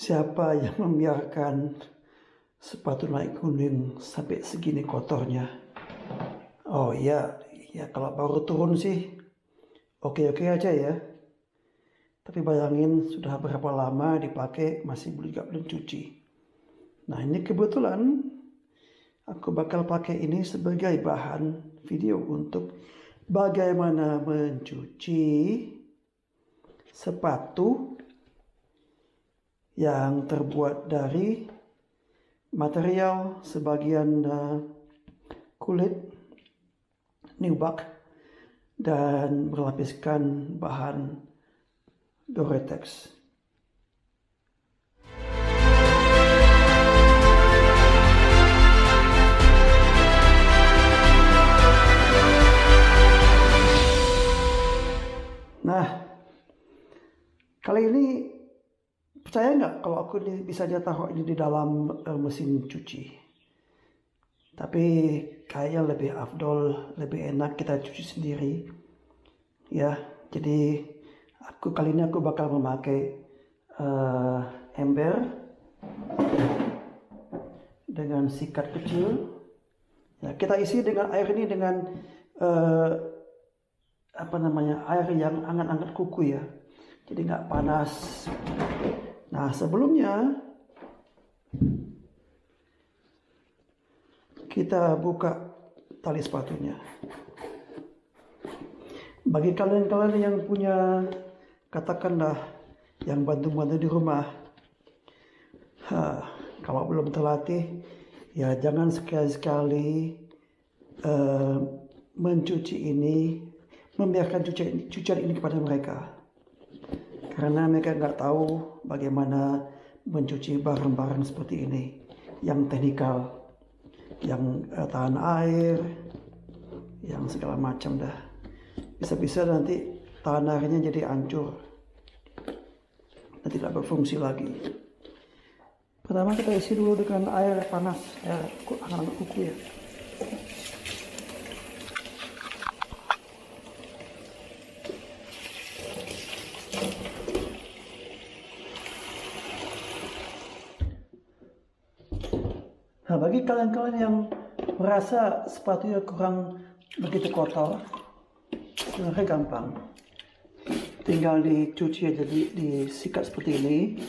Siapa yang membiarkan sepatu naik gunung sampai segini kotornya? Oh iya, ya kalau baru turun sih oke-oke aja ya. Tapi bayangin sudah berapa lama dipakai masih belum cuci. Nah ini kebetulan aku bakal pakai ini sebagai bahan video untuk bagaimana mencuci sepatu yang terbuat dari material sebagian kulit nubuck dan berlapiskan bahan Gore-Tex. Nah, kali ini percaya nggak kalau aku bisa aja taruh ini di dalam mesin cuci. Tapi kayaknya lebih afdol, lebih enak kita cuci sendiri. Ya, jadi kali ini aku bakal memakai ember dengan sikat kecil. Ya, kita isi dengan air ini dengan air yang hangat-hangat kuku ya. Jadi nggak panas. Nah sebelumnya kita buka tali sepatunya. Bagi kalian-kalian yang punya katakanlah yang bantu-bantu di rumah, kalau belum terlatih ya jangan sekali-sekali mencuci ini, membiarkan cucian ini kepada mereka. Karena mereka nggak tahu bagaimana mencuci barang-barang seperti ini. Yang teknikal, yang tahan air, yang segala macam dah. Bisa-bisa nanti tahan airnya jadi hancur dan tidak berfungsi lagi. Pertama kita isi dulu dengan air panas, hangat kuku ya. Nah, bagi kalian-kalian yang merasa sepatunya kurang begitu kotor, sebenarnya gampang. Tinggal dicuci aja, disikat seperti ini.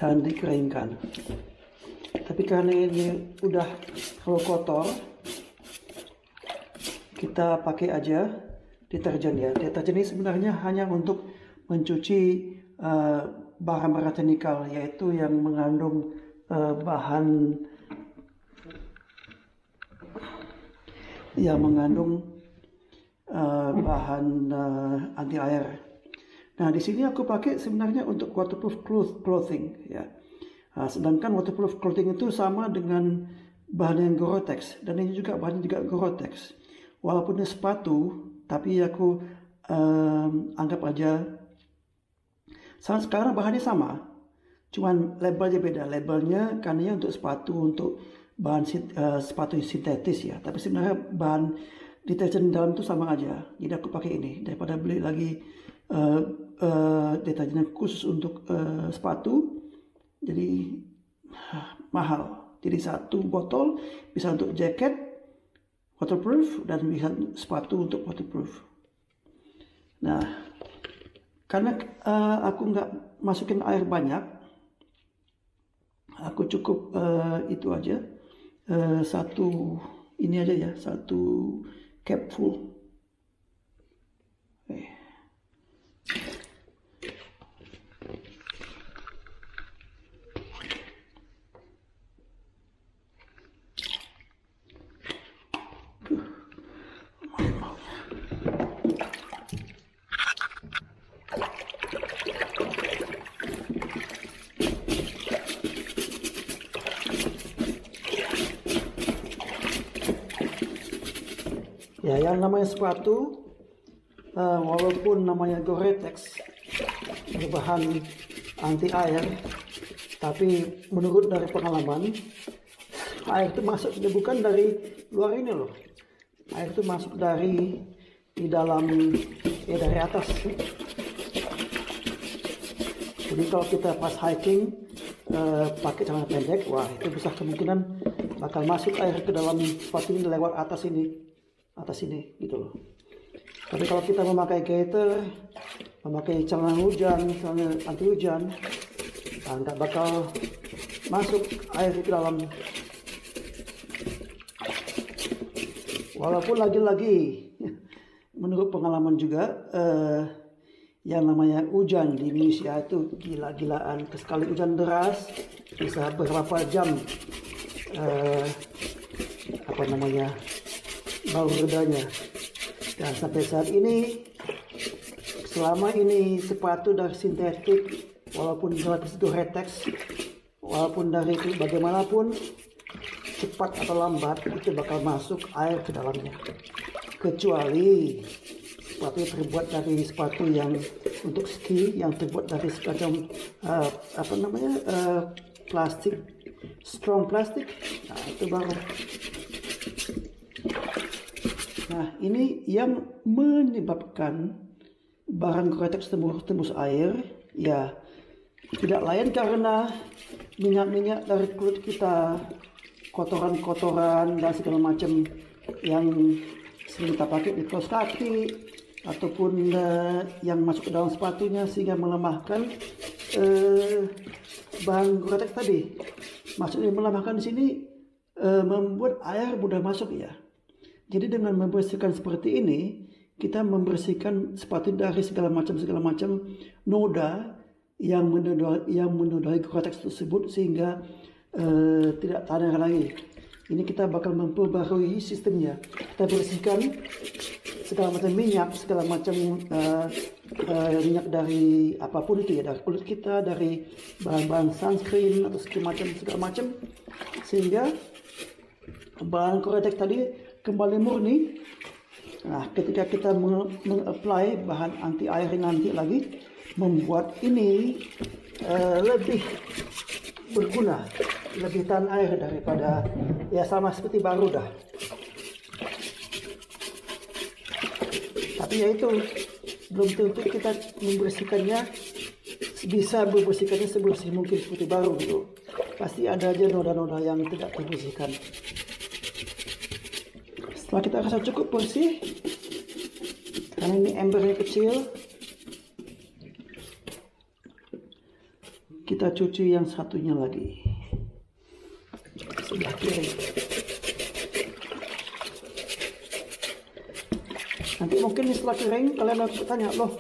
Dan dikeringkan. Tapi karena ini udah terlalu kotor, kita pakai aja deterjen ya. Deterjen ini sebenarnya hanya untuk mencuci barang-barang teknikal, yaitu yang mengandung bahan anti air. Nah di sini aku pakai sebenarnya untuk waterproof clothing ya. Nah, sedangkan waterproof clothing itu sama dengan bahan yang Gore-Tex, dan ini juga bahannya juga Gore-Tex. Walaupun ini sepatu, tapi aku anggap aja sekarang bahannya sama, cuman labelnya beda. Labelnya karena untuk sepatu, untuk bahan sepatu sintetis ya. Tapi sebenarnya bahan deterjen dalam itu sama aja. Jadi aku pakai ini daripada beli lagi deterjen khusus untuk sepatu. Jadi mahal. Jadi satu botol bisa untuk jaket waterproof dan bisa sepatu untuk waterproof. Nah, karena aku nggak masukin air banyak, aku cukup itu aja, satu ini aja ya, satu cap full. Ya, yang namanya sepatu, walaupun namanya Gore-Tex, berbahan anti air, tapi menurut dari pengalaman, air itu masuknya bukan dari luar ini loh. Air itu masuk dari di dalam, ya dari atas. Jadi kalau kita pas hiking pakai celana pendek, wah itu besar kemungkinan bakal masuk air ke dalam sepatu ini lewat atas ini gitu loh. Tapi kalau kita memakai gaiter, memakai celana hujan, celana anti hujan, nggak bakal masuk air ke dalam. Walaupun lagi-lagi menurut pengalaman juga yang namanya hujan di Indonesia itu gila-gilaan. Sekali hujan deras bisa beberapa jam baru redanya. Dan sampai saat ini, selama ini sepatu dari sintetik, walaupun gratis itu Retex, walaupun dari itu bagaimanapun cepat atau lambat itu bakal masuk air ke dalamnya. Kecuali sepatu terbuat dari sepatu yang untuk ski, yang terbuat dari semacam plastik, strong plastik, nah itu baru. Nah ini yang menyebabkan barang Gore-Tex tembus air, ya tidak lain karena minyak-minyak dari kulit kita, kotoran-kotoran dan segala macam yang sering kita pakai di kaos kaki ataupun yang masuk ke dalam sepatunya sehingga melemahkan bahan Gore-Tex tadi. Maksudnya melemahkan di sini membuat air mudah masuk ya. Jadi dengan membersihkan seperti ini, kita membersihkan sepatu dari segala macam noda yang menodai Gore-Tex tersebut sehingga tidak tanah lagi. Ini kita bakal memperbarui sistemnya. Kita bersihkan segala macam minyak, segala macam minyak dari apapun itu ya, dari kulit kita, dari bahan-bahan sunscreen atau segala macam, sehingga bahan Gore-Tex tadi kembali murni. Nah, ketika kita mengapply bahan anti air nanti lagi, membuat ini lebih berguna, lebih tahan air daripada ya sama seperti baru dah. Tapi ya itu belum tentu kita bisa membersihkannya sebersih mungkin seperti baru gitu. Pasti ada aja noda-noda yang tidak terbersihkan. Setelah kita rasa cukup bersih, karena ini embernya kecil, kita cuci yang satunya lagi sebelah kiri. Nanti mungkin setelah kering kalian harus bertanya, loh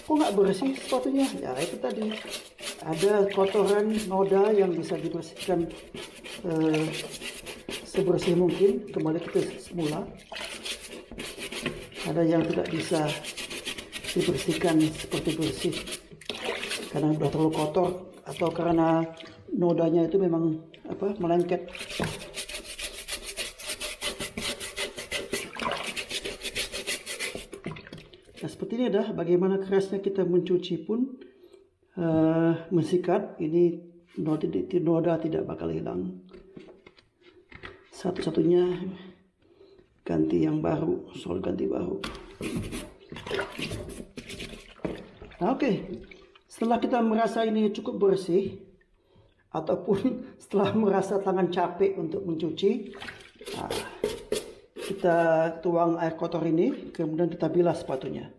kok nggak bersih sepatunya? Ya itu tadi, ada kotoran noda yang bisa dibersihkan sebersih mungkin kembali ke semula. Ada yang tidak bisa dibersihkan seperti bersih karena sudah terlalu kotor atau karena nodanya itu memang melengket. Nah seperti ini dah bagaimana kerasnya kita mencuci pun mensikat ini noda tidak bakal hilang. Satu-satunya ganti yang baru, ganti baru. Nah, oke. Setelah kita merasa ini cukup bersih, ataupun setelah merasa tangan capek untuk mencuci, nah, kita tuang air kotor ini, kemudian kita bilas sepatunya.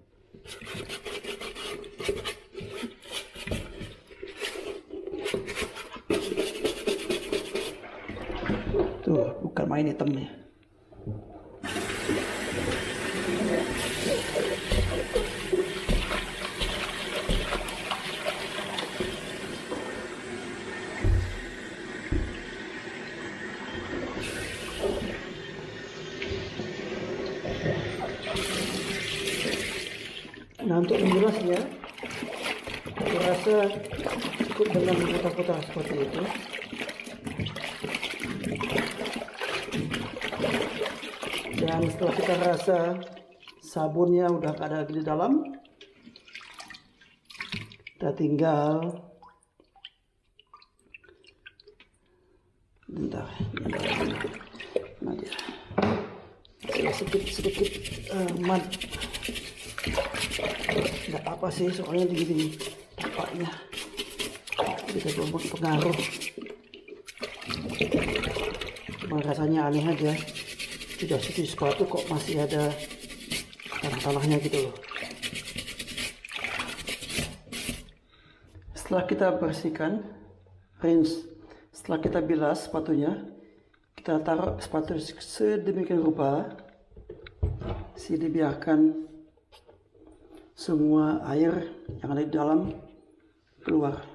Tuh, bukan main hitamnya. Nah untuk menjelasnya, saya rasa cukup dengan putar-putar seperti itu. Dan setelah kita rasa sabunnya udah ada di dalam, kita tinggal sedikit mud. Nggak apa sih soalnya gini tampaknya. Kita berpengaruh. Cuma rasanya aneh aja. Sudah cuci sepatu kok masih ada tanah-tanahnya gitu loh. Setelah kita bersihkan, rinse, setelah kita bilas sepatunya, kita taruh sepatu sedemikian rupa, dibiarkan semua air yang ada di dalam keluar.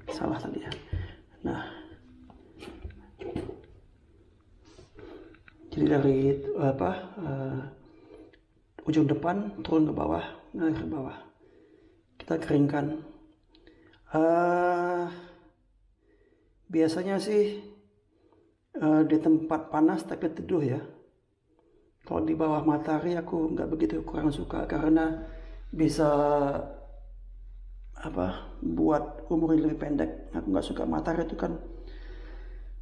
Salah tadi ya. Nah, jadi dari ujung depan turun ke bawah, ngalir ke bawah. Kita keringkan. Biasanya sih di tempat panas tapi teduh ya. Kalau di bawah matahari aku nggak begitu, kurang suka karena bisa buat umur lebih pendek. Aku nggak suka matahari, itu kan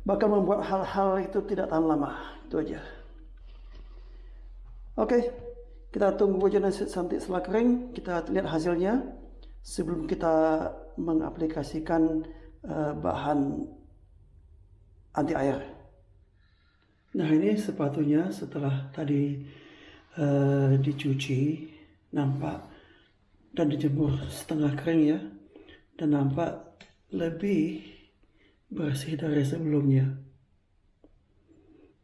bakal membuat hal-hal itu tidak tahan lama. Itu aja. Oke, kita tunggu aja nanti setelah kering, kita lihat hasilnya sebelum kita mengaplikasikan bahan anti air. Nah, ini sepatunya setelah tadi dicuci, nampak, dan dijemur setengah kering ya, dan nampak lebih bersih dari sebelumnya.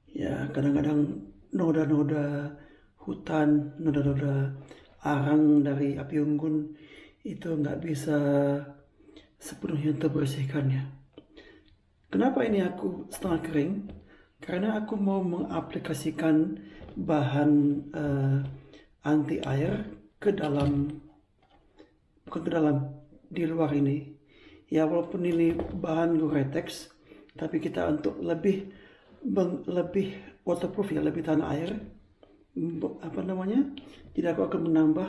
Ya, kadang-kadang noda-noda hutan, noda-noda arang dari api unggun itu nggak bisa sepenuhnya terbersihkannya. Kenapa ini aku setengah kering? Karena aku mau mengaplikasikan bahan anti air ke dalam, bukan ke dalam, di luar ini. Ya, walaupun ini bahan Gore-Tex, tapi kita untuk lebih waterproof ya, lebih tahan air. Jadi aku akan menambah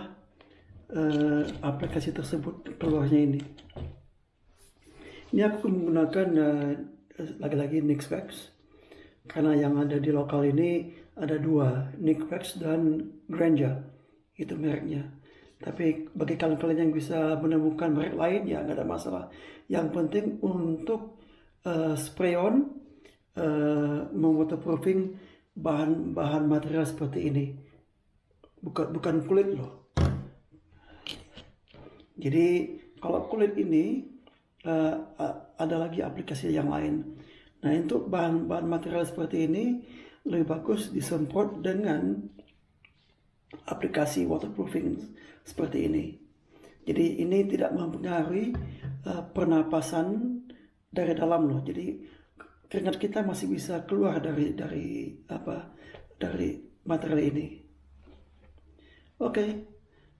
aplikasi tersebut keluarnya ini. Ini aku menggunakan lagi-lagi Nikwax, karena yang ada di lokal ini ada dua, Nikwax dan Granja, itu mereknya. Tapi bagi kalian-kalian yang bisa menemukan merek lain, ya nggak ada masalah. Yang penting untuk spray on, waterproofing bahan material seperti ini, bukan kulit loh. Jadi kalau kulit ini ada lagi aplikasi yang lain. Nah, untuk bahan material seperti ini lebih bagus disemprot dengan aplikasi waterproofing seperti ini. Jadi ini tidak mempengaruhi pernapasan dari dalam loh. Jadi keringat kita masih bisa keluar dari material ini. Oke,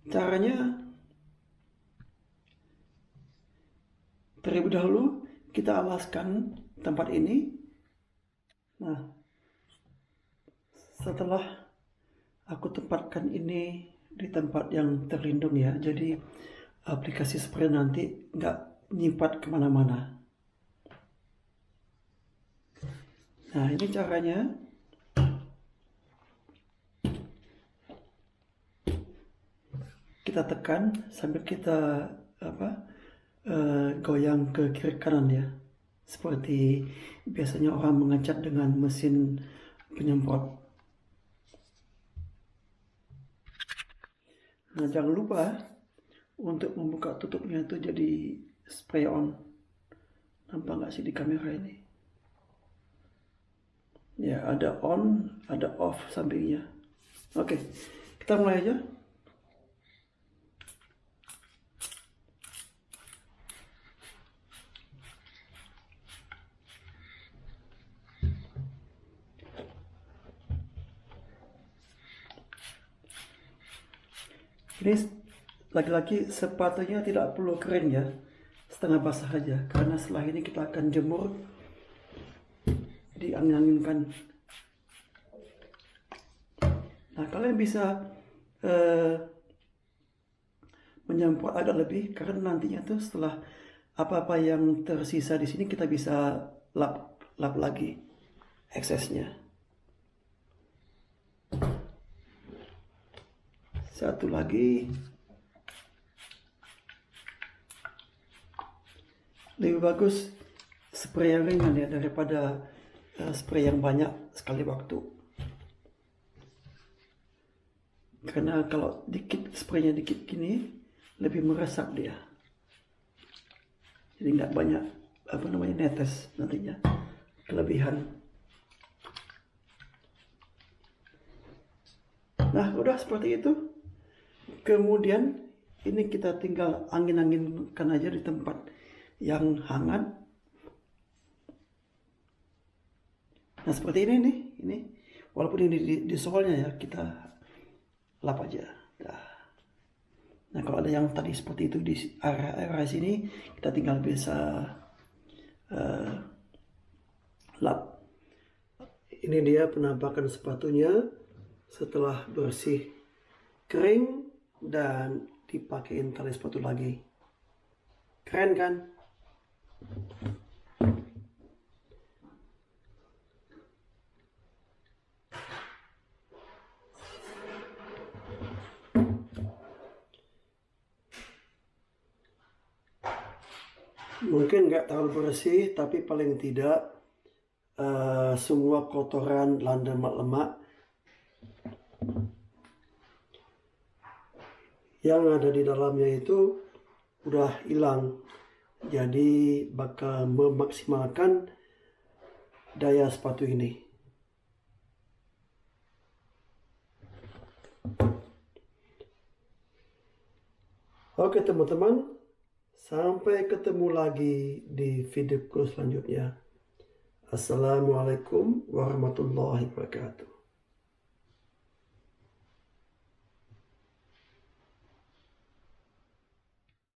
caranya terlebih dahulu kita alaskan tempat ini. Nah, setelah aku tempatkan ini di tempat yang terlindung ya, jadi aplikasi spray nanti nggak nyimpat kemana-mana. Nah, ini caranya. Kita tekan sambil kita goyang ke kiri kanan ya, seperti biasanya orang mengecat dengan mesin penyemprot. Nah, jangan lupa untuk membuka tutupnya itu jadi spray on. Nampak nggak sih di kamera ini? Ya, ada on, ada off sampingnya. Oke, kita mulai aja. Ini lagi-lagi sepatunya tidak perlu kering ya, setengah basah aja, karena setelah ini kita akan jemur, diangin-anginkan. Nah, kalian bisa menyemprot agak lebih, karena nantinya tuh setelah apa-apa yang tersisa di sini kita bisa lap lagi eksesnya. Satu lagi. Lebih bagus spray yang ringan ya daripada spray yang banyak sekali waktu. Karena kalau spraynya dikit gini lebih meresap dia. Jadi nggak banyak netes nantinya, kelebihan. Nah, udah seperti itu. Kemudian ini kita tinggal angin-anginkan aja di tempat yang hangat. Nah, seperti ini nih, walaupun ini di soalnya ya, kita lap aja. Nah, kalau ada yang tadi seperti itu di area sini, kita tinggal bisa lap. Ini dia penampakan sepatunya setelah bersih, kering, dan dipakein tali sepatu lagi. Keren kan? Mungkin nggak terlalu bersih, tapi paling tidak semua kotoran dan lemak yang ada di dalamnya itu udah hilang. Jadi bakal memaksimalkan daya sepatu ini. Oke teman-teman, sampai ketemu lagi di videoku selanjutnya. Assalamualaikum warahmatullahi wabarakatuh.